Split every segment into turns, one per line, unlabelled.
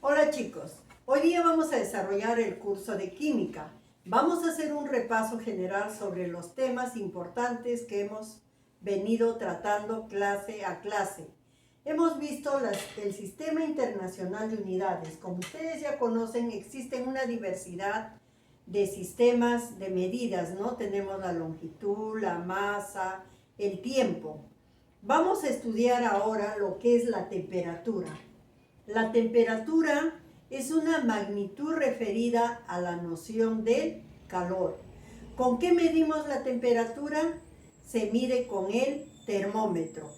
Hola chicos, hoy día vamos a desarrollar el curso de química. Vamos a hacer un repaso general sobre los temas importantes que hemos venido tratando clase a clase. Hemos visto el Sistema Internacional de Unidades. Como ustedes ya conocen, existen una diversidad de sistemas de medidas, ¿no? Tenemos la longitud, la masa, el tiempo. Vamos a estudiar ahora lo que es la temperatura. La temperatura es una magnitud referida a la noción del calor. ¿Con qué medimos la temperatura? Se mide con el termómetro.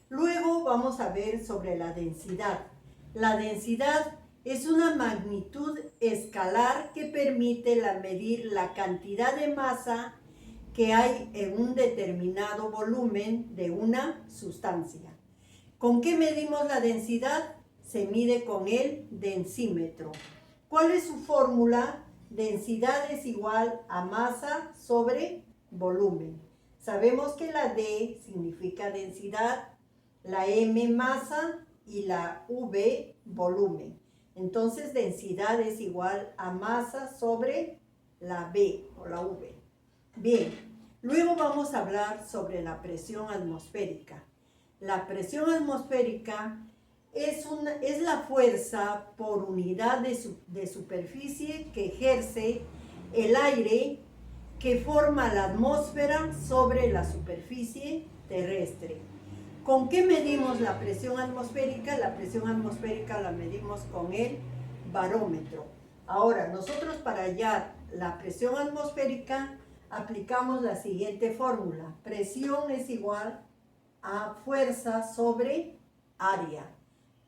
Luego vamos a ver sobre la densidad. La densidad es una magnitud escalar que permite medir la cantidad de masa que hay en un determinado volumen de una sustancia. ¿Con qué medimos la densidad? Se mide con el densímetro. ¿Cuál es su fórmula? Densidad es igual a masa sobre volumen. Sabemos que la D significa densidad, la M masa y la V volumen. Entonces densidad es igual a masa sobre la B o la V. Bien, luego vamos a hablar sobre la presión atmosférica. La presión atmosférica es la fuerza por unidad de superficie que ejerce el aire que forma la atmósfera sobre la superficie terrestre. ¿Con qué medimos la presión atmosférica? La presión atmosférica la medimos con el barómetro. Ahora, nosotros para hallar la presión atmosférica aplicamos la siguiente fórmula. Presión es igual a fuerza sobre área.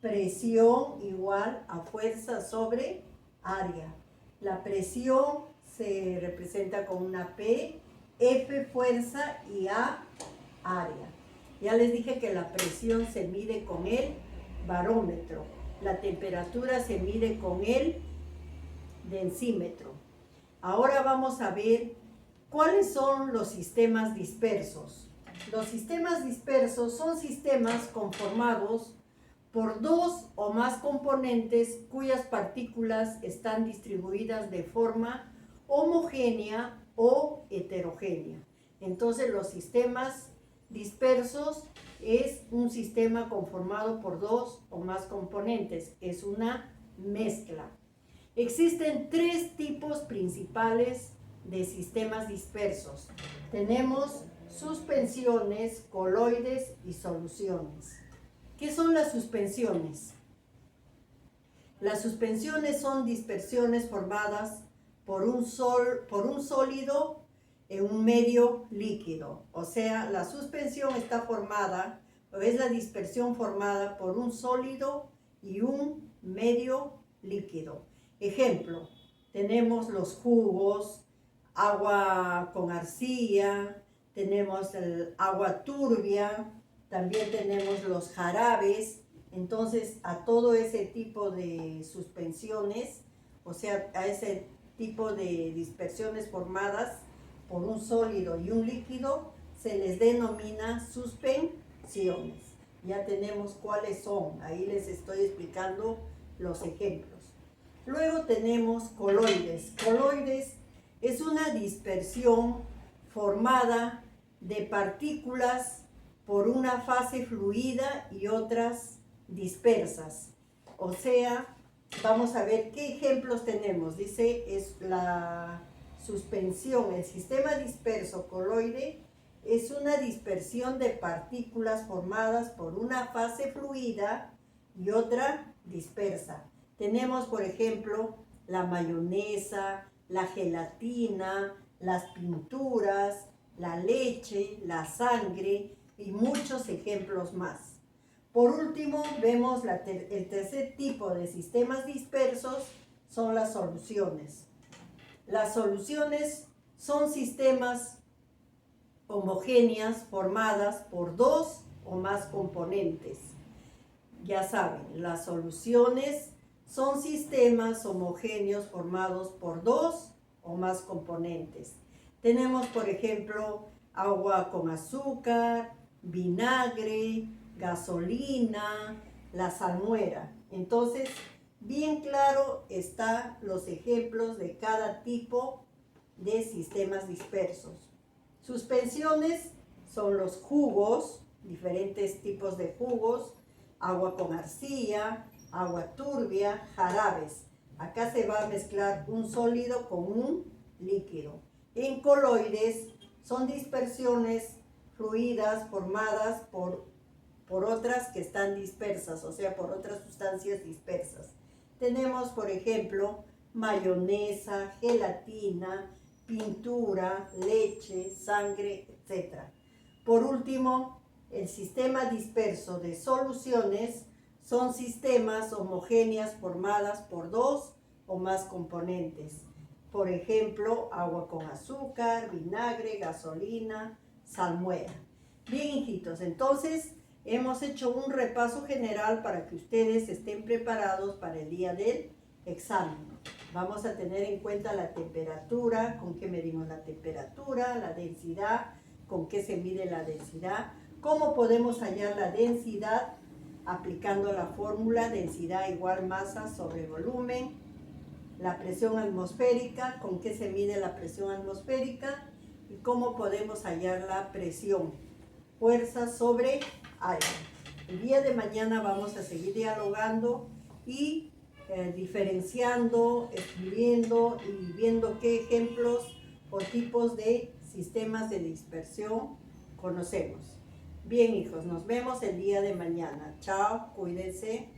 Presión igual a fuerza sobre área. La presión se representa con una P, F fuerza y A área. Ya les dije que la presión se mide con el barómetro. La temperatura se mide con el densímetro. Ahora vamos a ver cuáles son los sistemas dispersos. Los sistemas dispersos son sistemas conformados por dos o más componentes cuyas partículas están distribuidas de forma homogénea o heterogénea. Entonces los sistemas dispersos es un sistema conformado por dos o más componentes, es una mezcla. Existen tres tipos principales de sistemas dispersos. Tenemos suspensiones, coloides y soluciones. ¿Qué son las suspensiones? Las suspensiones son dispersiones formadas por un sólido en un medio líquido. O sea, la suspensión está formada, o es la dispersión formada por un sólido y un medio líquido. Ejemplo, tenemos los jugos, agua con arcilla, tenemos el agua turbia, también tenemos los jarabes. Entonces, a todo ese tipo de suspensiones, o sea, a ese tipo de dispersiones formadas por un sólido y un líquido, se les denomina suspensiones. Ya tenemos cuáles son, ahí les estoy explicando los ejemplos. Luego tenemos coloides. Coloides es una dispersión formada de partículas por una fase fluida y otras dispersas. O sea, vamos a ver qué ejemplos tenemos. Dice, es la suspensión, el sistema disperso coloide es una dispersión de partículas formadas por una fase fluida y otra dispersa. Tenemos, por ejemplo, la mayonesa, la gelatina, las pinturas, la leche, la sangre y muchos ejemplos más. Por último, vemos el tercer tipo de sistemas dispersos son las soluciones. Las soluciones son sistemas homogéneas formadas por dos o más componentes. Ya saben, las soluciones son sistemas homogéneos formados por dos o más componentes. Tenemos, por ejemplo, agua con azúcar, vinagre, gasolina, la salmuera. Entonces, Bien claro están los ejemplos de cada tipo de sistemas dispersos. Suspensiones son los jugos, diferentes tipos de jugos, agua con arcilla, agua turbia, jarabes. Acá se va a mezclar un sólido con un líquido. En coloides son dispersiones fluidas formadas por otras que están dispersas, o sea, por otras sustancias dispersas. Tenemos, por ejemplo, mayonesa, gelatina, pintura, leche, sangre, etc. Por último, el sistema disperso de soluciones son sistemas homogéneas formadas por dos o más componentes. Por ejemplo, agua con azúcar, vinagre, gasolina, salmuera. Bien, hijitos, entonces hemos hecho un repaso general para que ustedes estén preparados para el día del examen. Vamos a tener en cuenta la temperatura, con qué medimos la temperatura, la densidad, con qué se mide la densidad, cómo podemos hallar la densidad aplicando la fórmula densidad igual masa sobre volumen, la presión atmosférica, con qué se mide la presión atmosférica y cómo podemos hallar la presión, fuerza sobre aire. El día de mañana vamos a seguir dialogando y diferenciando, escribiendo y viendo qué ejemplos o tipos de sistemas de dispersión conocemos. Bien, hijos, nos vemos el día de mañana. Chao, cuídense.